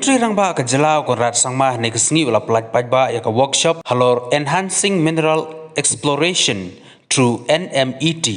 Menteri Rangba ke Jelau Konrad Sangmah ni kesengi ulah pelajba ya ke workshop halor enhancing mineral exploration through NMET.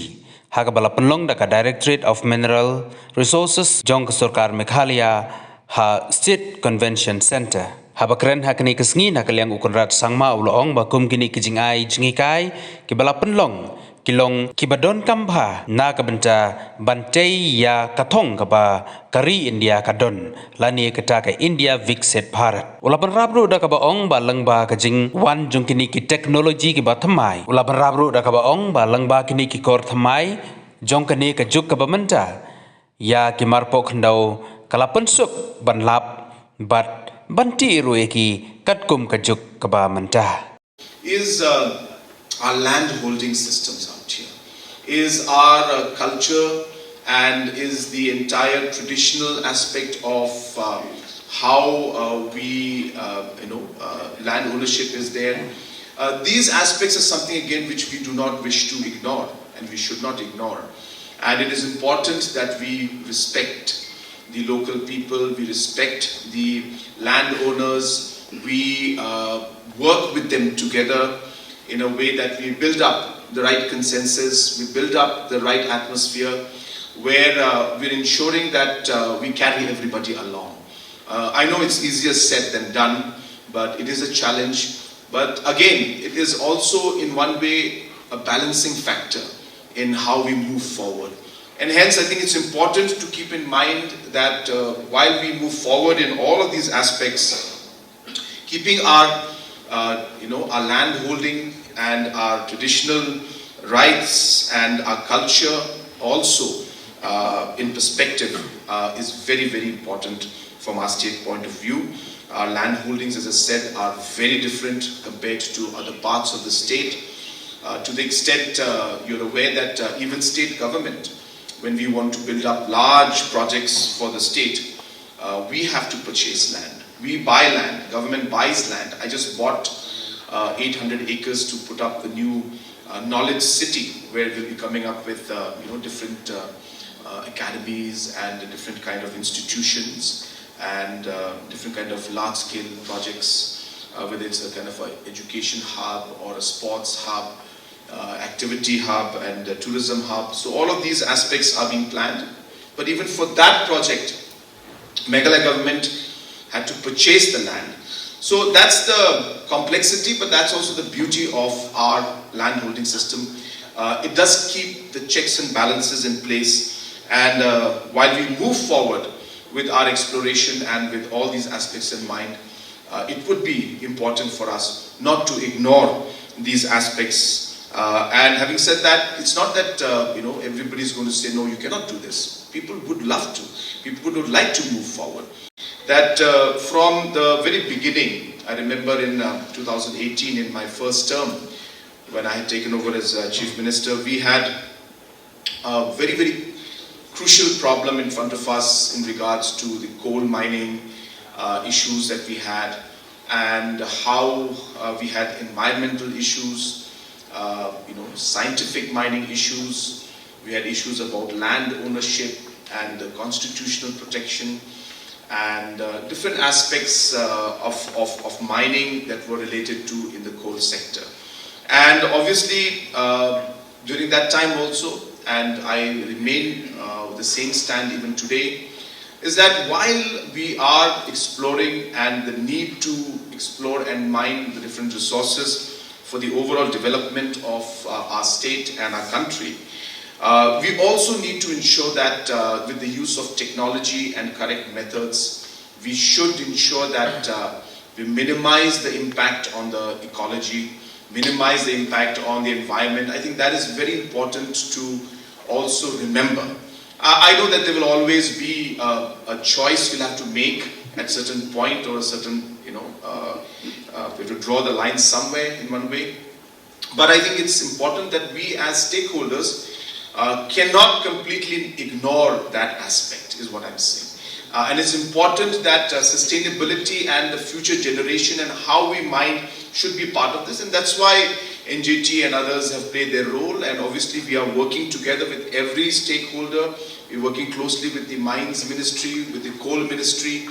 Haka bala penlong da ka Directorate of Mineral Resources jong ke Sarkar Meghalaya ha State Convention Center. Habakren hakni kesengi na kaliang Konrad Sangmah ulah ong bakum kini jinghikai ke bala penlong kilong kibadon kambha na kabenta bantai ya katong kaba kari India kadon lani kata ke India Viksit Bharat ulaban rabru da kaba ong ba langba kajing wan jong kini ki teknologi ki ba thamai ulaban rabru da kaba ong ba langba kini ki kor thamai jong kini ka juk kaba menta ya ki marpo khyndew kala pynsuk ban lap bat banti rueki ki katkum ka juk kaba menta is our land holding systems out here, is our culture and is the entire traditional aspect of how land ownership is there. These aspects are something again which we do not wish to ignore and we should not ignore. And it is important that we respect the local people, we respect the landowners, we work with them together in a way that we build up the right consensus, we build up the right atmosphere where we're ensuring that we carry everybody along. I know it's easier said than done, but it is a challenge. But again, it is also in one way a balancing factor in how we move forward. And hence I think it's important to keep in mind that while we move forward in all of these aspects, keeping our our land holding and our traditional rights and our culture also in perspective is very, very important from our state point of view. Our land holdings, as I said, are very different compared to other parts of the state. To the extent you're aware that even state government, when we want to build up large projects for the state, we have to purchase land. We buy land, government buys land. I just bought 800 acres to put up the new knowledge city where we'll be coming up with different academies and different kind of institutions and different kind of large scale projects, whether it's a kind of an education hub or a sports hub, activity hub and tourism hub. So all of these aspects are being planned. But even for that project, Meghalaya government had to purchase the land. So that's the complexity, but that's also the beauty of our land holding system. It does keep the checks and balances in place, and while we move forward with our exploration and with all these aspects in mind, it would be important for us not to ignore these aspects. And having said that, it's not that everybody's going to say no, you cannot do this. People would love to. People would like to move forward. That from the very beginning, I remember in 2018 in my first term, when I had taken over as Chief Minister, we had a very, very crucial problem in front of us in regards to the coal mining issues that we had and how we had environmental issues, scientific mining issues. We had issues about land ownership and constitutional protection and different aspects of mining that were related to in the coal sector. And obviously during that time also, and I remain with the same stand even today, is that while we are exploring and the need to explore and mine the different resources for the overall development of our state and our country, we also need to ensure that with the use of technology and correct methods, we should ensure that we minimize the impact on the ecology, minimize the impact on the environment. I think that is very important to also remember. I know that there will always be a choice you'll have to make at a certain point or a certain, we have to draw the line somewhere in one way. But I think it's important that we as stakeholders cannot completely ignore that aspect, is what I'm saying. And it's important that sustainability and the future generation and how we mine should be part of this, and that's why NJT and others have played their role, and obviously we are working together with every stakeholder. We're working closely with the Mines Ministry, with the Coal Ministry,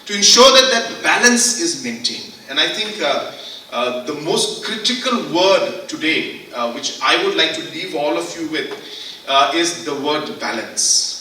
to ensure that that balance is maintained. And I think the most critical word today, which I would like to leave all of you with, is the word balance.